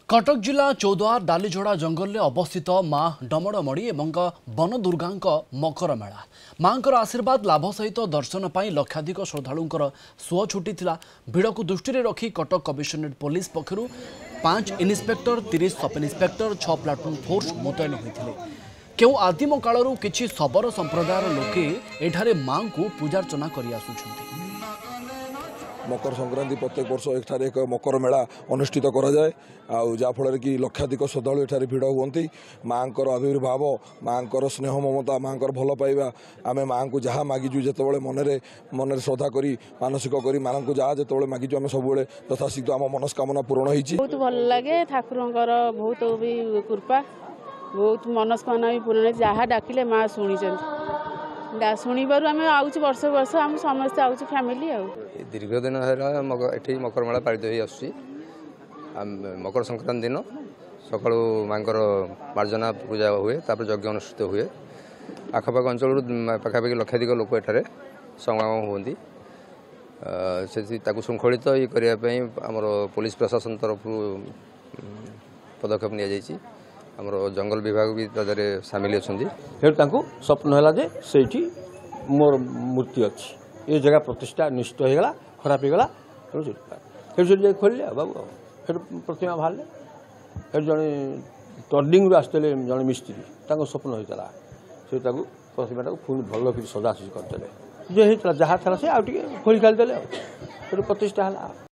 कटक जिला चौद्वार डालीझोड़ा जंगल में अवस्थित माँ डमड़मणि एवं वन दुर्गा मकर मेला माँ आशीर्वाद लाभ सहित दर्शन पर लक्षाधिक श्रद्धालुंकर सुଅ छुटी भिड़ को दृष्टि रखी कटक कमिशनरेट पुलिस पक्षर 5 inspector 30 sub inspector 6 platoon force मुतयन होते केउ आदिम कालू किछि शबर संप्रदायर लोके एठारे माँ को पूजार्चना कर मकर संक्रांति प्रत्येक वर्ष एठारे एक मकर मेला अनुष्ठित करा जाए जाफल कि लक्षाधिक श्रद्धालु एठारे भिड़ हुंती माँ आविर्भाव माँ स्नेह ममता माँ भल पाइबा आम माँ को जहाँ मागिजु जो मन श्रद्धा करी मानसिक करी माँ को जहाँ जो मागिजु आम सब यथाशीघ्र आम मनस्कामना पूरण होती बहुत भल लगे ठाकुर बहुत भी कृपा बहुत मनस्कामना भी पूर्ण जहाँ डाकिले माँ शुणी शुणवर आम आउच वर्ष वर्ष आम समस्त आउच फैमिली दीर्घ दिन ये मकर मेला पालित हो आस मकर संक्रांति दिन सका माँ मार्जना पूजा हुए यज्ञ अनुष्ठित हुए आखपाख अंचल पाखापाखि लक्षाधिक लोक एठारे समागम होती से श्रृंखलित ये करने आमर पुलिस प्रशासन तरफ पदक्षेप नि आमर जंगल विभाग भी तादे सामिल अच्छा स्वप्न है जे से मोर मूर्ति अच्छी ये जगह प्रतिष्ठा निश्चित होगा खराब होगा तेणु खोलिले बाबू प्रतिमा बाहर जड़े टर्निंग आसते जड़े मिस्त्री स्वप्न होता से प्रतिमा पुणी भल कि सजासजी करते जे होता जहाँ था से खोली खाली प्रतिष्ठा है।